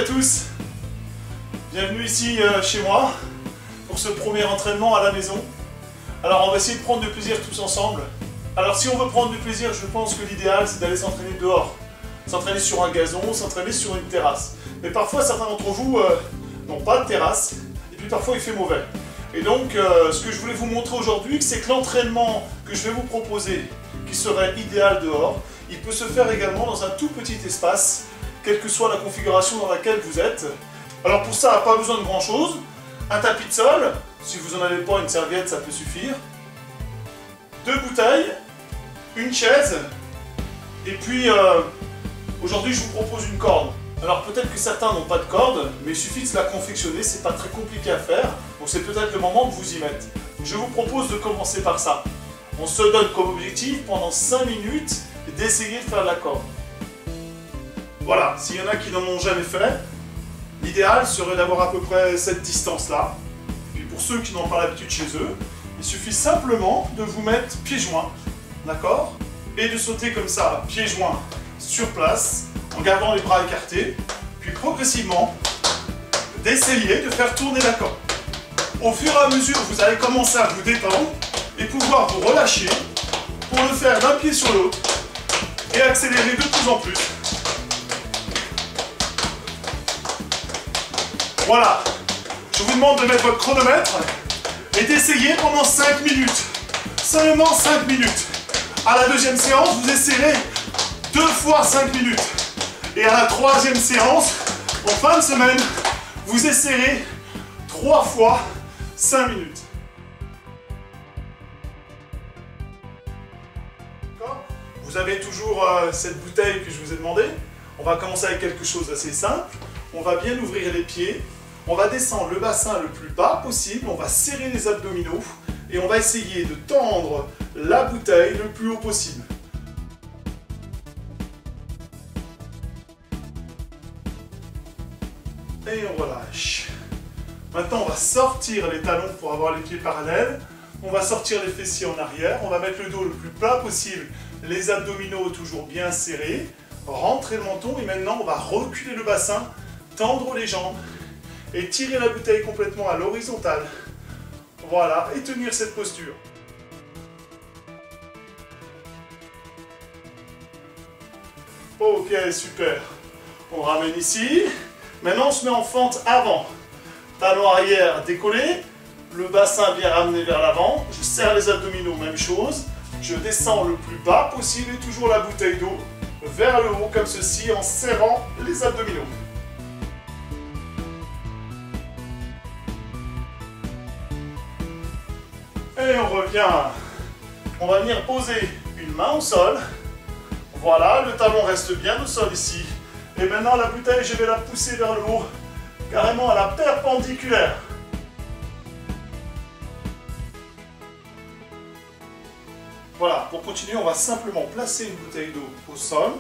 tous, bienvenue ici chez moi pour ce premier entraînement à la maison. Alors on va essayer de prendre du plaisir tous ensemble. Alors si on veut prendre du plaisir, je pense que l'idéal c'est d'aller s'entraîner dehors. S'entraîner sur un gazon, s'entraîner sur une terrasse. Mais parfois certains d'entre vous n'ont pas de terrasse et puis parfois il fait mauvais. Et donc ce que je voulais vous montrer aujourd'hui, c'est que l'entraînement que je vais vous proposer, qui serait idéal dehors, il peut se faire également dans un tout petit espace, quelle que soit la configuration dans laquelle vous êtes. Alors pour ça, pas besoin de grand chose. Un tapis de sol, si vous n'en avez pas, une serviette, ça peut suffire. 2 bouteilles, une chaise, et puis aujourd'hui je vous propose une corde. Alors peut-être que certains n'ont pas de corde, mais il suffit de se la confectionner, c'est pas très compliqué à faire, donc c'est peut-être le moment de vous y mettre. Donc, je vous propose de commencer par ça. On se donne comme objectif pendant 5 minutes d'essayer de faire de la corde. Voilà, s'il y en a qui n'en ont jamais fait, l'idéal serait d'avoir à peu près cette distance-là. Puis pour ceux qui n'ont pas l'habitude chez eux, il suffit simplement de vous mettre pieds joints, d'accord? Et de sauter comme ça, pieds joints, sur place, en gardant les bras écartés, puis progressivement, d'essayer de faire tourner la corde. Au fur et à mesure, vous allez commencer à vous détendre et pouvoir vous relâcher pour le faire d'un pied sur l'autre et accélérer de plus en plus. Voilà, je vous demande de mettre votre chronomètre et d'essayer pendant 5 minutes. Seulement 5 minutes. À la deuxième séance, vous essayerez 2 fois 5 minutes. Et à la troisième séance, en fin de semaine, vous essayerez 3 fois 5 minutes. D'accord ? Vous avez toujours cette bouteille que je vous ai demandé. On va commencer avec quelque chose d'assez simple. On va bien ouvrir les pieds. On va descendre le bassin le plus bas possible, on va serrer les abdominaux et on va essayer de tendre la bouteille le plus haut possible. Et on relâche. Maintenant, on va sortir les talons pour avoir les pieds parallèles. On va sortir les fessiers en arrière. On va mettre le dos le plus plat possible, les abdominaux toujours bien serrés. Rentrer le menton et maintenant, on va reculer le bassin, tendre les jambes et tirer la bouteille complètement à l'horizontale. Voilà, et tenir cette posture. Ok, super. On ramène ici. Maintenant, on se met en fente avant. Talon arrière décollé, le bassin bien ramené vers l'avant. Je serre les abdominaux, même chose. Je descends le plus bas possible et toujours la bouteille d'eau vers le haut, comme ceci, en serrant les abdominaux. Et on revient, on va venir poser une main au sol. Voilà, le talon reste bien au sol ici. Et maintenant la bouteille, je vais la pousser vers le haut, carrément à la perpendiculaire. Voilà, pour continuer, on va simplement placer une bouteille d'eau au sol,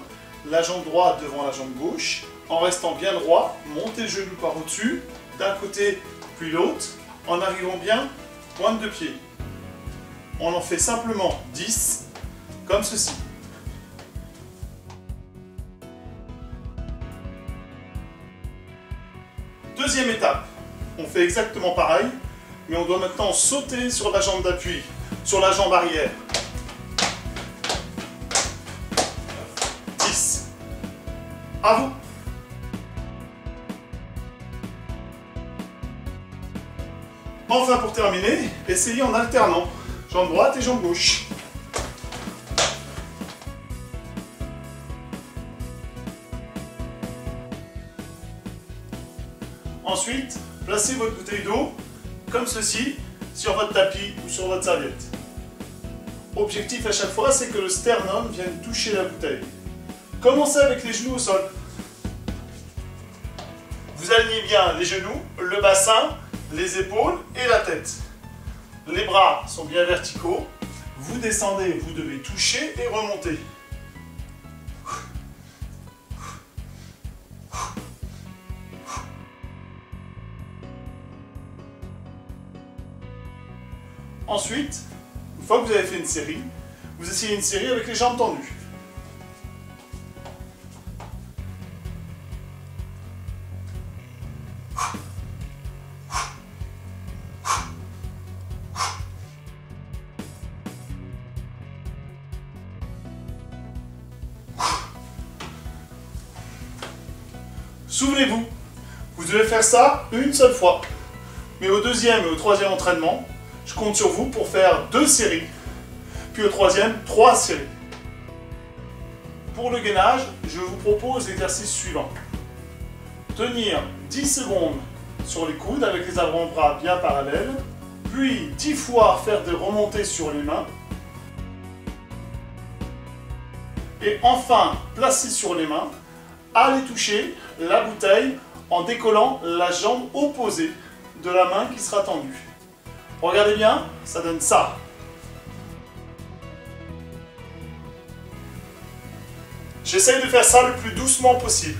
la jambe droite devant la jambe gauche, en restant bien droit, monter le genou par au-dessus, d'un côté puis l'autre, en arrivant bien, pointe de pied. On en fait simplement 10, comme ceci. Deuxième étape, on fait exactement pareil, mais on doit maintenant sauter sur la jambe d'appui, sur la jambe arrière. 10. À vous. Enfin, pour terminer, essayez en alternant. Jambe droite et jambe gauche. Ensuite, placez votre bouteille d'eau, comme ceci, sur votre tapis ou sur votre serviette. Objectif à chaque fois, c'est que le sternum vienne toucher la bouteille. Commencez avec les genoux au sol. Vous alignez bien les genoux, le bassin, les épaules et la tête. Les bras sont bien verticaux. Vous descendez, vous devez toucher et remonter. Ensuite, une fois que vous avez fait une série, vous essayez une série avec les jambes tendues. Souvenez-vous, vous devez faire ça une seule fois. Mais au deuxième et au troisième entraînement, je compte sur vous pour faire 2 séries. Puis au troisième, 3 séries. Pour le gainage, je vous propose l'exercice suivant. Tenir 10 secondes sur les coudes avec les avant-bras bien parallèles, puis 10 fois faire des remontées sur les mains, et enfin placer sur les mains, aller toucher la bouteille en décollant la jambe opposée de la main qui sera tendue. Regardez bien, ça donne ça. J'essaye de faire ça le plus doucement possible.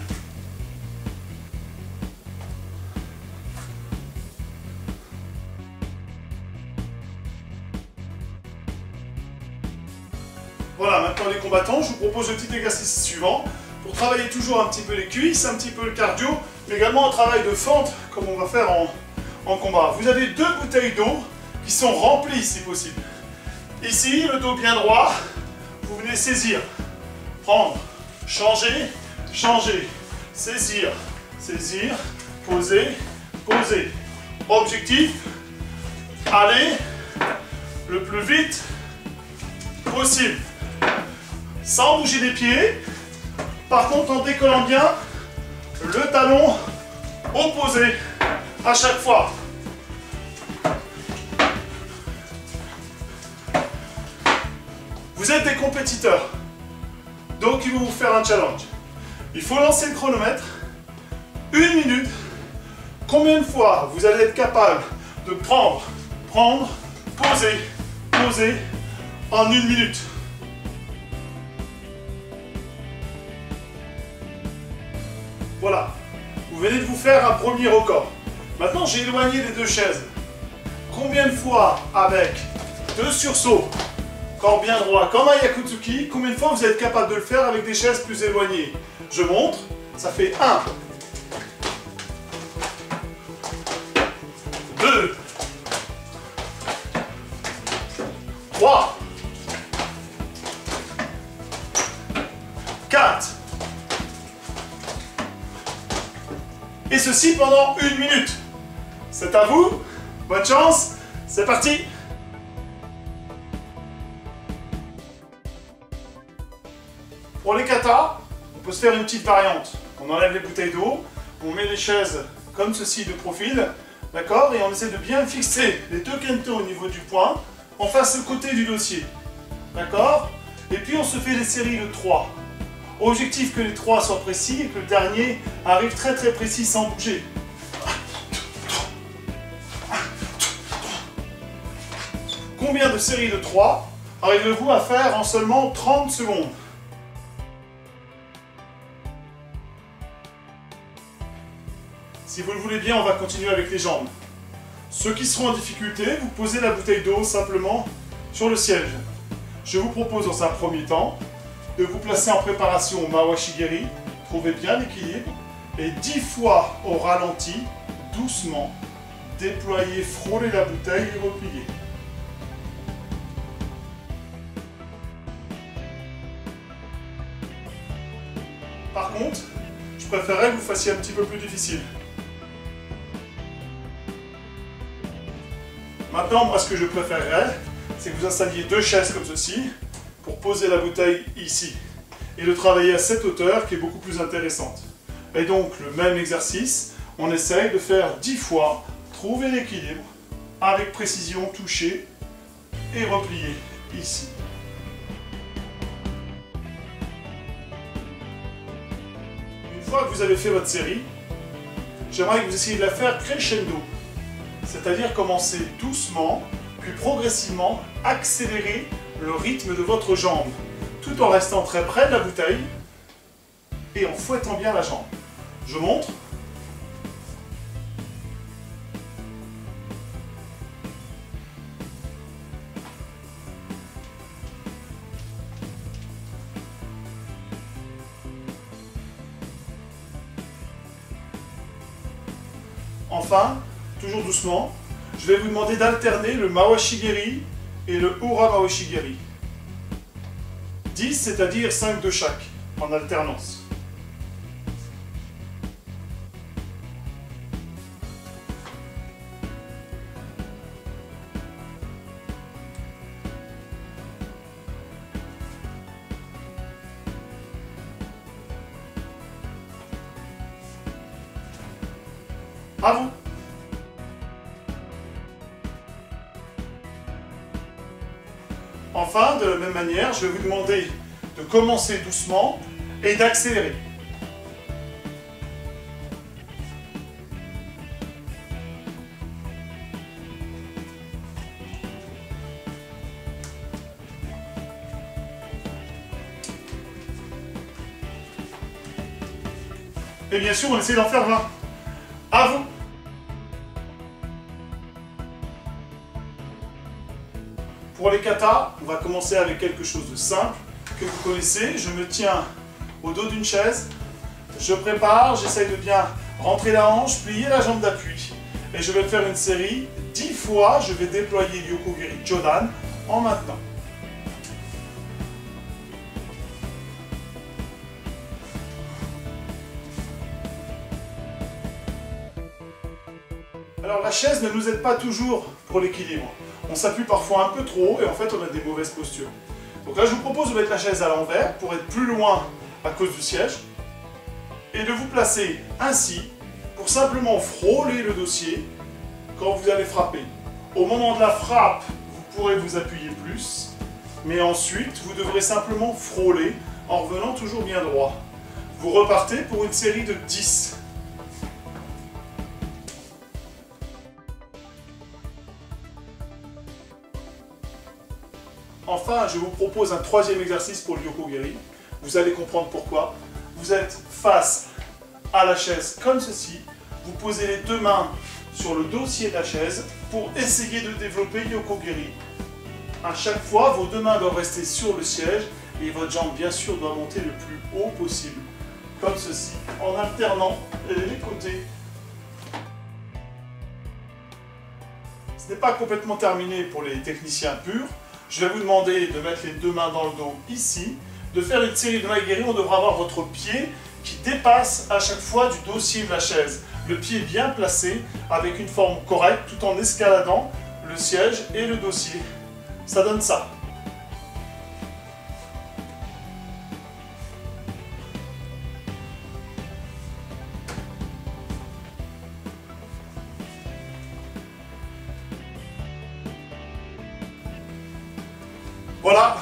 Voilà, maintenant les combattants, je vous propose le petit exercice suivant pour travailler toujours un petit peu les cuisses, un petit peu le cardio, mais également un travail de fente comme on va faire en combat. Vous avez 2 bouteilles d'eau qui sont remplies si possible. Ici, le dos bien droit, vous venez saisir, prendre, changer, changer, saisir, saisir, poser, poser. Objectif, aller le plus vite possible, sans bouger les pieds, par contre en décollant bien le talon opposé à chaque fois. Vous êtes des compétiteurs, donc il va vous faire un challenge. Il faut lancer le chronomètre, 1 minute. Combien de fois vous allez être capable de prendre, poser, poser en 1 minute? Voilà, vous venez de vous faire un premier record. Maintenant, j'ai éloigné les 2 chaises. Combien de fois avec 2 sursauts, corps bien droit, comme un Yakutsuki, combien de fois vous êtes capable de le faire avec des chaises plus éloignées? Je montre, ça fait 1, 2, 3, 4. Et ceci pendant 1 minute. C'est à vous. Bonne chance. C'est parti. Pour les katas, on peut se faire une petite variante. On enlève les bouteilles d'eau, on met les chaises comme ceci de profil, d'accord, et on essaie de bien fixer les 2 kento au niveau du poing, en face le côté du dossier, d'accord. Et puis on se fait les séries de 3. Objectif que les 3 soient précis et que le dernier arrive très précis sans bouger. Combien de séries de 3 arrivez-vous à faire en seulement 30 secondes? Si vous le voulez bien, on va continuer avec les jambes. Ceux qui seront en difficulté, vous posez la bouteille d'eau simplement sur le siège. Je vous propose dans un premier temps de vous placer en préparation au Mawashigeri, trouvez bien l'équilibre, et 10 fois au ralenti, doucement, déployez, frôlez la bouteille et repliez. Par contre, je préférerais que vous fassiez un petit peu plus difficile. Maintenant, moi, ce que je préférerais, c'est que vous installiez 2 chaises comme ceci, pour poser la bouteille ici, et de travailler à cette hauteur qui est beaucoup plus intéressante. Et donc, le même exercice, on essaye de faire 10 fois, trouver l'équilibre, avec précision, toucher, et replier ici. Une fois que vous avez fait votre série, j'aimerais que vous essayiez de la faire crescendo, c'est-à-dire commencer doucement, puis progressivement accélérer le rythme de votre jambe, tout en restant très près de la bouteille et en fouettant bien la jambe. Je montre. Enfin, toujours doucement, je vais vous demander d'alterner le Mawashigeri et le Ura Mawashigeri. 10, c'est-à-dire 5 de chaque, en alternance. À vous. Enfin, de la même manière, je vais vous demander de commencer doucement et d'accélérer. Et bien sûr, on essaie d'en faire 20. À vous. Pour les katas, on va commencer avec quelque chose de simple que vous connaissez. Je me tiens au dos d'une chaise, je prépare, j'essaye de bien rentrer la hanche, plier la jambe d'appui. Et je vais faire une série 10 fois, je vais déployer Ryokogiri Jodan en maintenant. Alors la chaise ne nous aide pas toujours pour l'équilibre. On s'appuie parfois un peu trop et en fait on a des mauvaises postures. Donc là je vous propose de mettre la chaise à l'envers pour être plus loin à cause du siège et de vous placer ainsi pour simplement frôler le dossier quand vous allez frapper. Au moment de la frappe, vous pourrez vous appuyer plus, mais ensuite vous devrez simplement frôler en revenant toujours bien droit. Vous repartez pour une série de 10. Enfin, je vous propose un troisième exercice pour le Ryokogiri. Vous allez comprendre pourquoi. Vous êtes face à la chaise comme ceci. Vous posez les deux mains sur le dossier de la chaise pour essayer de développer Ryokogiri. À chaque fois, vos deux mains doivent rester sur le siège et votre jambe, bien sûr, doit monter le plus haut possible. Comme ceci, en alternant les côtés. Ce n'est pas complètement terminé pour les techniciens purs. Je vais vous demander de mettre les deux mains dans le dos ici, de faire une série de Maegiri. On devra avoir votre pied qui dépasse à chaque fois du dossier de la chaise. Le pied bien placé, avec une forme correcte, tout en escaladant le siège et le dossier. Ça donne ça. Voilà,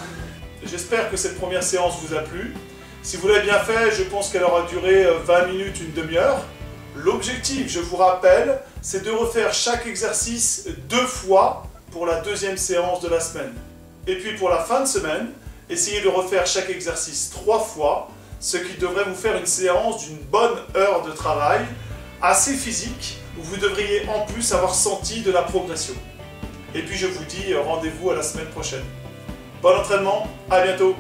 j'espère que cette première séance vous a plu. Si vous l'avez bien fait, je pense qu'elle aura duré 20 minutes, une demi-heure. L'objectif, je vous rappelle, c'est de refaire chaque exercice 2 fois pour la deuxième séance de la semaine. Et puis pour la fin de semaine, essayez de refaire chaque exercice 3 fois, ce qui devrait vous faire une séance d'une bonne heure de travail, assez physique, où vous devriez en plus avoir senti de la progression. Et puis je vous dis rendez-vous à la semaine prochaine. Bon entraînement, à bientôt!